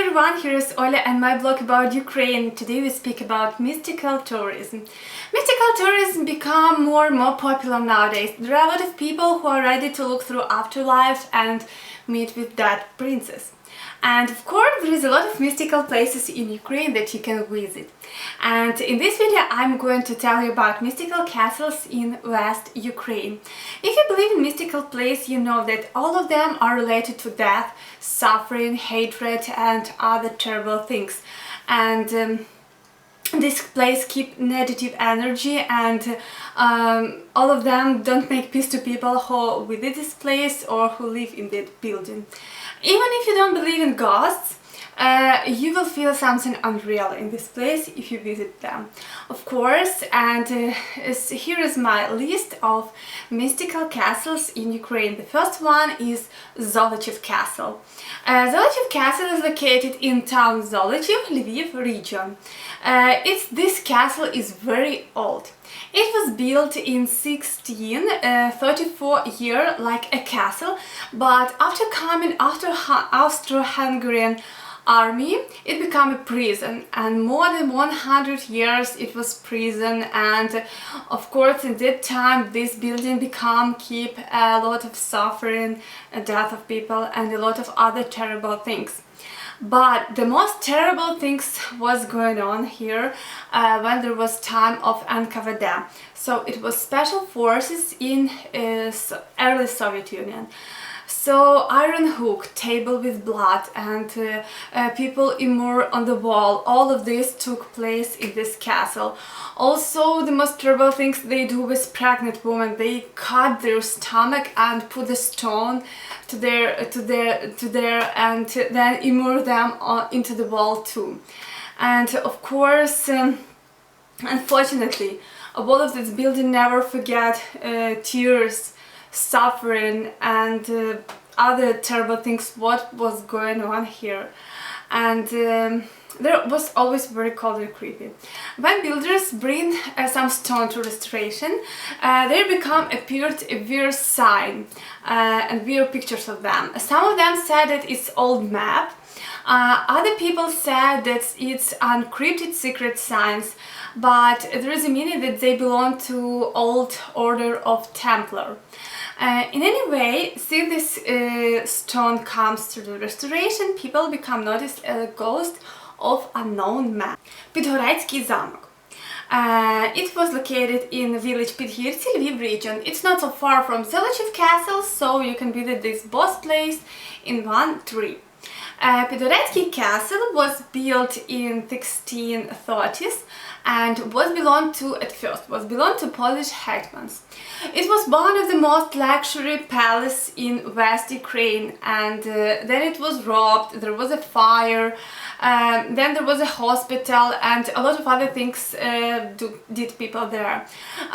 everyone, here is Oля and my blog about Ukraine. Today we speak about mystical tourism. Mystical tourism become more and more popular nowadays. There are a lot of people who are ready to look through afterlife and meet with dead princes. And of course there is a lot of mystical places in Ukraine that you can visit. And in this video I'm going to tell you about mystical castles in West Ukraine. If you believe in mystical places, you know that all of them are related to death, suffering, hatred and other terrible things. And this place keep negative energy, and all of them don't make peace to people who visit this place or who live in that building. Even if you don't believe in ghosts, you will feel something unreal in this place if you visit them, of course. And here is my list of mystical castles in Ukraine. The first one is Zolochiv Castle. Zolochiv Castle is located in town Zolochiv, Lviv region. This castle is very old. It was built in 1634 year like a castle, but after coming after Austro-Hungarian army, it became a prison, and more than 100 years it was prison. And of course in that time this building keep a lot of suffering, death of people and a lot of other terrible things. But the most terrible things was going on here when there was time of NKVD. So it was special forces in early Soviet Union. So iron hook, table with blood, and people immured on the wall. All of this took place in this castle. Also, the most terrible things they do with pregnant women. They cut their stomach and put a stone to their and then immure them into the wall too. And of course, unfortunately, a wall of this building never forget tears, suffering and other terrible things what was going on here. And there was always very cold and creepy. When builders bring some stone to restoration, they appeared a weird sign and weird pictures of them. Some of them said that it's old map. Other people said that it's encrypted secret signs, but there is a meaning that they belong to old order of Templar. In any way, since this stone comes to the restoration, people become noticed as a ghost of unknown man. Підгорецький замок. It was located in the village Підгірці, Lviv region. It's not so far from Zolochiv Castle, so you can visit this both place in one trip. Підгорецький Castle was built in 1630s and belonged to Polish hetmans. It was one of the most luxury palace in West Ukraine, and then it was robbed, there was a fire, then there was a hospital and a lot of other things did people there.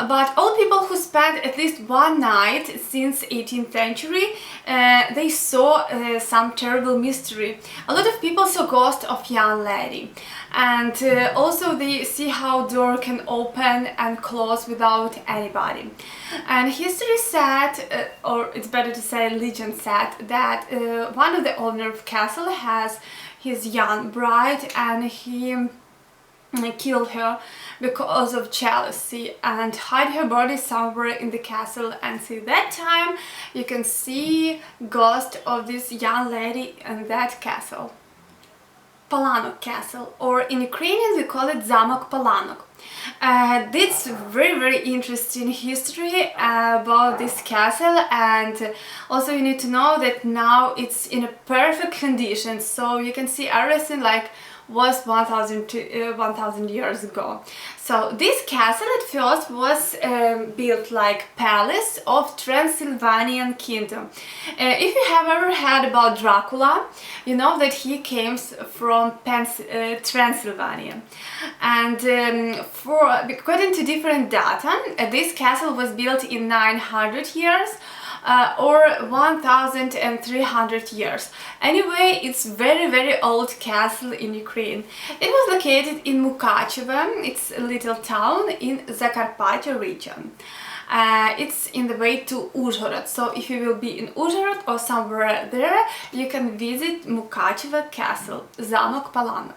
But all people who spent at least one night since 18th century, they saw some terrible mystery. A lot of people saw ghost of young lady, and also they see how door can open and close without anybody. And history said, or it's better to say legend said, that one of the owner of castle has his young bride and he killed her because of jealousy and hide her body somewhere in the castle. And since that time you can see ghost of this young lady in that castle. Palanok Castle, or in Ukrainian we call it Zamok Palanok. It's very interesting history about this castle, and also you need to know that now it's in a perfect condition, so you can see everything like was 1000 years ago. So this castle at first was built like palace of Transylvanian kingdom. If you have ever heard about Dracula, you know that he came from Transylvania. And according to different data, this castle was built in 900 years or 1300 years. Anyway, it's very old castle in Ukraine. It was located in Mukachevo, it's a little town in Zakarpattia region. It's in the way to Uzhhorod. So if you will be in Uzhhorod or somewhere there, you can visit Mukachevo Castle, Zamok Palanok.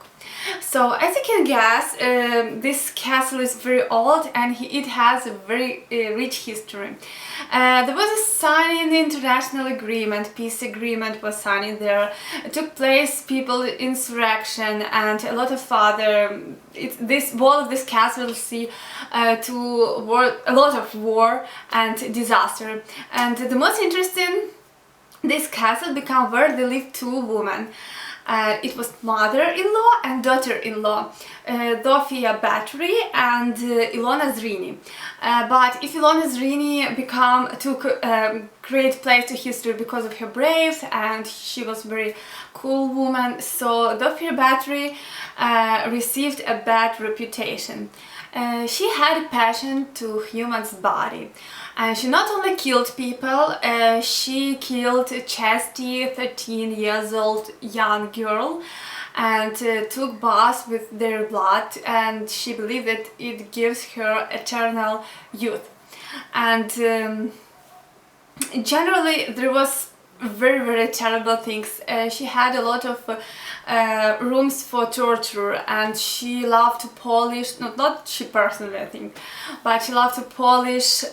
So as you can guess, this castle is very old and it has a very rich history. There was a signing international agreement, peace agreement was signed there. It took place people insurrection and a lot of other. This wall of this castle will see to a lot of war and disaster. And the most interesting, this castle became where they lived two women. It was mother-in-law and daughter-in-law, Zofia Bathory and Ilona Zrini. But if Ilona Zrini took great place to history because of her braves and she was very cool woman, so Zofia Bathory received a bad reputation. She had a passion to human's body. And she not only killed people, she killed a chesty 13 years old young girl and took baths with their blood, and she believed that it gives her eternal youth. And generally there was very terrible things. She had a lot of rooms for torture, and she loved to polish, not she personally I think, but she loved to polish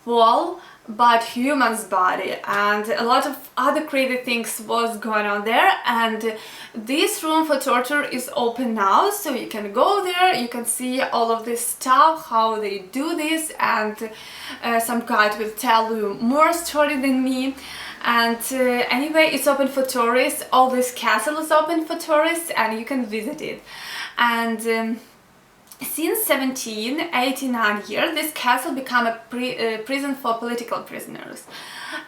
wall but human's body, and a lot of other crazy things was going on there. And this room for torture is open now, so you can go there, you can see all of this stuff, how they do this, and some guide will tell you more story than me. And anyway, it's open for tourists. All this castle is open for tourists and you can visit it. And since 1789 year, this castle became a prison for political prisoners.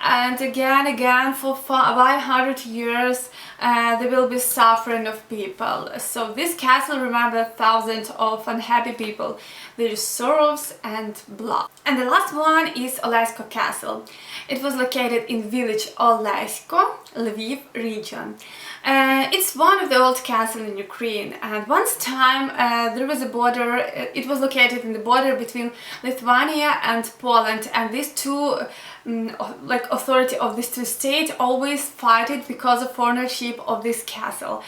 And again for 500 years there will be suffering of people. So this castle remembers thousands of unhappy people, their sorrows and blood. And the last one is Olesko Castle. It was located in village Olesko, Lviv region. It's one of the old castles in Ukraine, and once time there was a border. It was located in the border between Lithuania and Poland, and these two like authority of these two states always fight it because of ownership of this castle.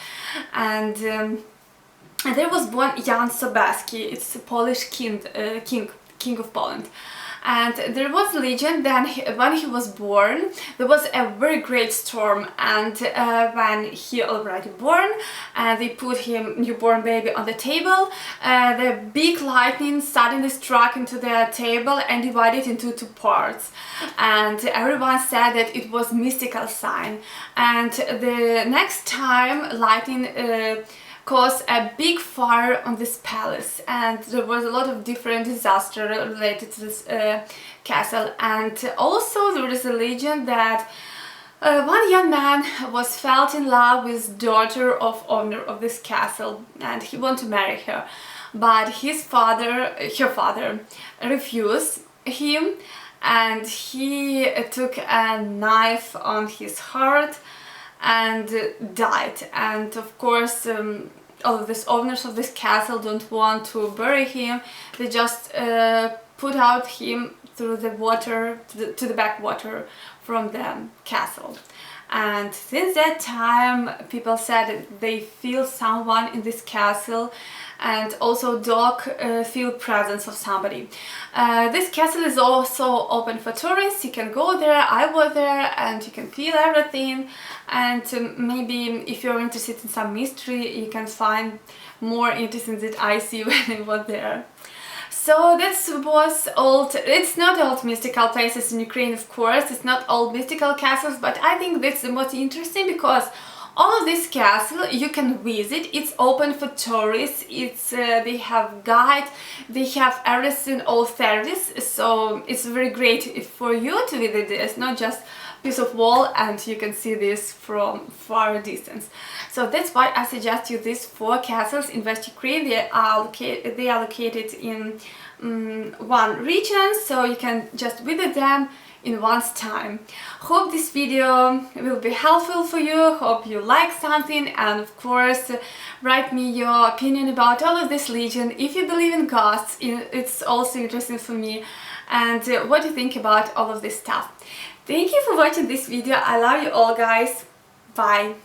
And there was born Jan Sobieski. It's a Polish king of Poland. And there was legend that when he was born there was a very great storm, and when he already born they put him, newborn baby, on the table, the big lightning suddenly struck into the table and divided into two parts, and everyone said that it was mystical sign. And the next time lightning caused a big fire on this palace, and there was a lot of different disaster related to this castle. And also there is a legend that one young man was fell in love with daughter of owner of this castle, and he wanted to marry her, but her father refused him, and he took a knife on his heart and died. And of course all of these owners of this castle don't want to bury him, they just put out him through the water, to the backwater from the castle. And since that time people said that they feel someone in this castle, and also dog feel presence of somebody. This castle is also open for tourists. You can go there, I was there, and you can feel everything. And maybe if you're interested in some mystery, you can find more interesting that I see when I was there. So this was old. It's not old mystical places in Ukraine, of course. It's not all mystical castles, but I think that's the most interesting because all of this castle you can visit. It's open for tourists. It's they have guide, they have everything, all service. So it's very great for you to visit this, not just piece of wall and you can see this from far distance. So that's why I suggest you these 4 castles in West Ukraine. They are located in one region, so you can just visit them in one's time. Hope this video will be helpful for you, hope you like something, and of course write me your opinion about all of this legend. If you believe in ghosts, it's also interesting for me. and what do you think about all of this stuff. Thank you for watching this video. I love you all, guys. Bye.